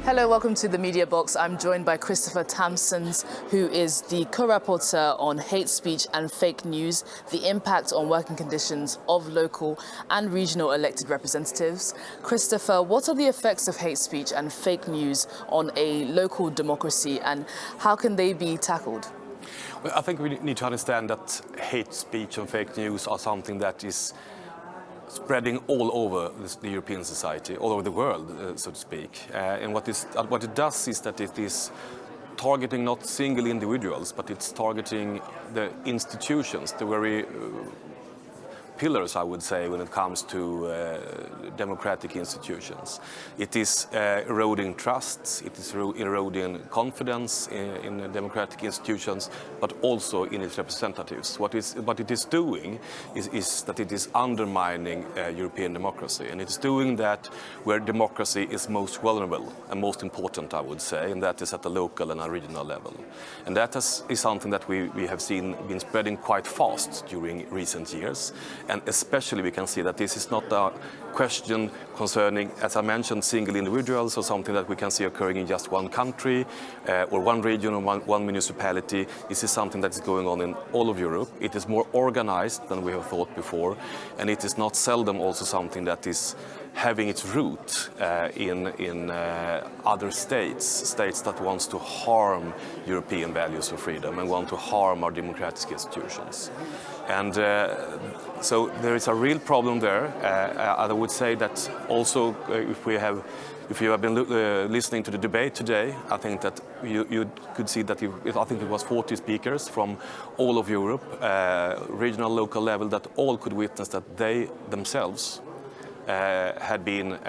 Hello, welcome to the Mediabox. I'm joined by Kristoffer TAMSONS, who is the co-rapporteur on hate speech and fake news, the impact on working conditions of local and regional elected representatives. Kristoffer, what are the effects of hate speech and fake news on a local democracy, and how can they be tackled? Well, I think we need to understand that hate speech and fake news are something that is spreading all over the European society, all over the world, so to speak. And what it does is that it is targeting not single individuals, but it's targeting the institutions, the very pillars, I would say, when it comes to democratic institutions. It is eroding trust, it is eroding confidence in democratic institutions, but also in its representatives. What it is doing is that it is undermining European democracy, and it's doing that where democracy is most vulnerable and most important, I would say, and that is at the local and regional level. And that is something that we have seen been spreading quite fast during recent years. And especially we can see that this is not a question concerning, as I mentioned, single individuals or something that we can see occurring in just one country or one region or one municipality. This is something that is going on in all of Europe. It is more organized than we have thought before, and it is not seldom also something that is having its root in other states that wants to harm European values of freedom and want to harm our democratic institutions. And so there is a real problem there. I would say that also if you have been listening to the debate today, I think that you could see that I think it was 40 speakers from all of Europe, regional, local level, that all could witness that they themselves had been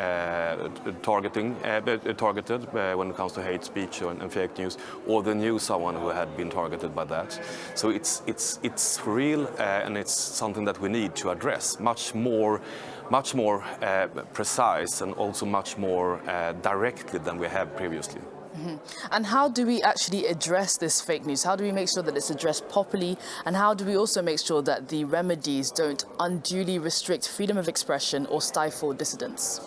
targeted when it comes to hate speech and fake news, or they knew someone who had been targeted by that. So it's real, and it's something that we need to address much more precise and also much more directly than we have previously. Mm-hmm. And how do we actually address this fake news? How do we make sure that it's addressed properly? And how do we also make sure that the remedies don't unduly restrict freedom of expression or stifle dissidents?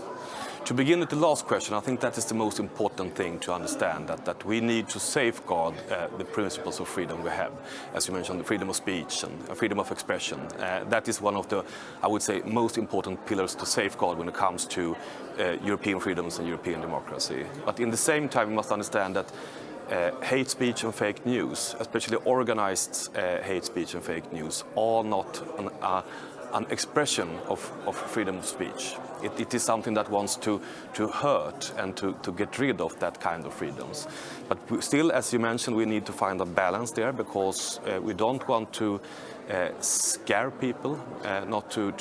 To begin with the last question, I think that is the most important thing to understand, that we need to safeguard the principles of freedom we have. As you mentioned, the freedom of speech and freedom of expression. That is one of the, I would say, most important pillars to safeguard when it comes to European freedoms and European democracy. But in the same time, we must understand that hate speech and fake news, especially organized hate speech and fake news, are not an expression of freedom of speech. It is something that wants to hurt and to get rid of that kind of freedoms. But still, as you mentioned, we need to find a balance there, because we don't want to scare people, not to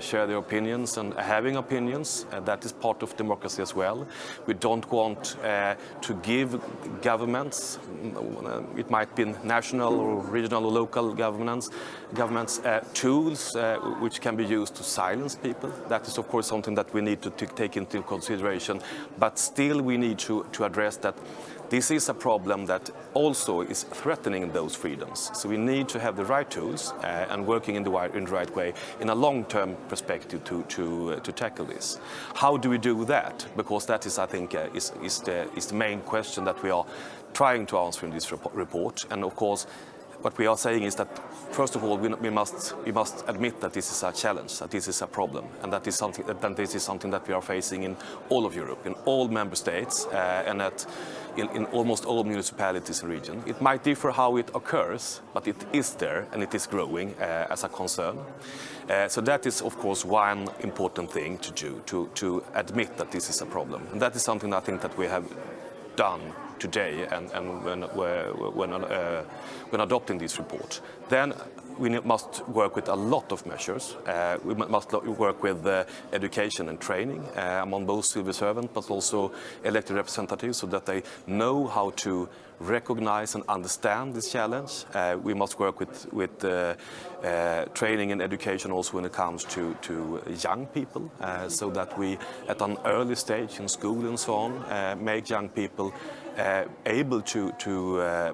share their opinions, and having opinions, that is part of democracy as well. We don't want to give governments, it might be national or regional or local governments, tools which can be used to silence people. That is of course something that we need to take into consideration, but still we need to address that this is a problem that also is threatening those freedoms. So we need to have the right tools and working in the right way in a long-term perspective to tackle this. How do we do that? Because that is, I think, is the main question that we are trying to answer in this report. And of course, what we are saying is that, first of all, we must admit that this is a challenge, that this is a problem, and that this is something that we are facing in all of Europe, in all member states, and in almost all municipalities and regions. It might differ how it occurs, but it is there and it is growing as a concern. So that is, of course, one important thing to do, to admit that this is a problem. And that is something I think that we have done today and when adopting this report. Then we must work with a lot of measures. We must work with education and training among both civil servants but also elected representatives, so that they know how to recognize and understand this challenge. We must work with training and education also when it comes to young people, so that we at an early stage in school and so on make young people able to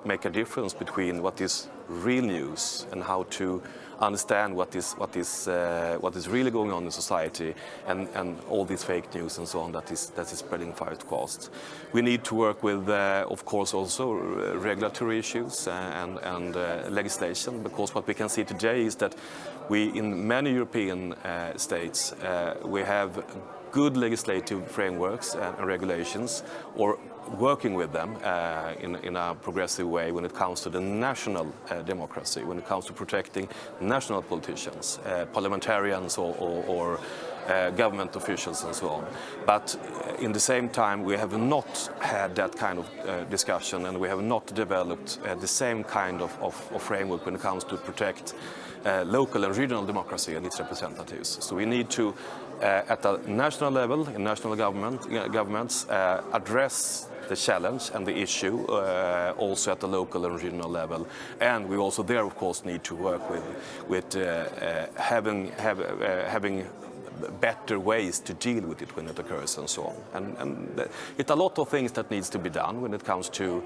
make a difference between what is real news and how to understand what is really going on in society, and all these fake news and so on that is spreading fast. We need to work with, of course, also regulatory issues and legislation, because what we can see today is that in many European states, we have good legislative frameworks and regulations, or working with them in a progressive way when it comes to the national democracy, when it comes to protecting national politicians, parliamentarians or government officials and so on. But in the same time, we have not had that kind of discussion, and we have not developed the same kind of framework when it comes to protect local and regional democracy and its representatives. So we need to, at a national level, in national governments, address the challenge and the issue also at the local and regional level. And we also there, of course, need to work with having better ways to deal with it when it occurs and so on. And it's a lot of things that needs to be done when it comes to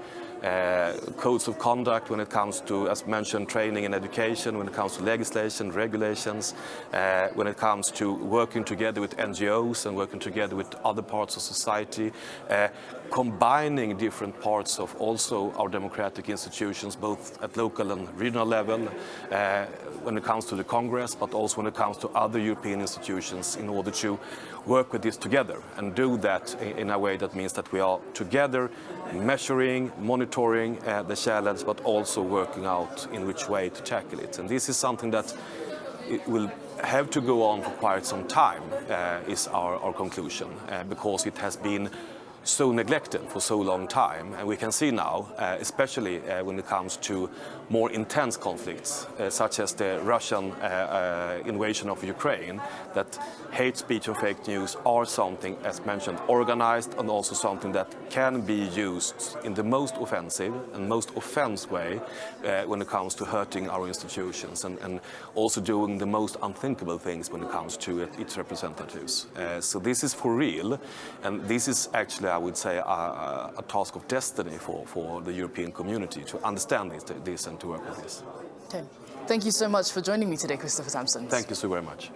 codes of conduct, when it comes to, as mentioned, training and education, when it comes to legislation, regulations, when it comes to working together with NGOs and working together with other parts of society, combining different parts of also our democratic institutions, both at local and regional level, when it comes to the Congress, but also when it comes to other European institutions, in order to work with this together and do that in a way that means that we are together measuring, monitoring the challenge, but also working out in which way to tackle it. And this is something that it will have to go on for quite some time, is our conclusion, because it has been so neglected for so long time. And we can see now, especially when it comes to more intense conflicts, such as the Russian invasion of Ukraine, that hate speech and fake news are something, as mentioned, organized, and also something that can be used in the most offensive and most offensive way when it comes to hurting our institutions, and also doing the most unthinkable things when it comes to its representatives. So this is for real, and this is actually, I would say, a task of destiny for the European community to understand this and to work with this. Okay. Thank you so much for joining me today, Kristoffer TAMSONS. Thank you so very much.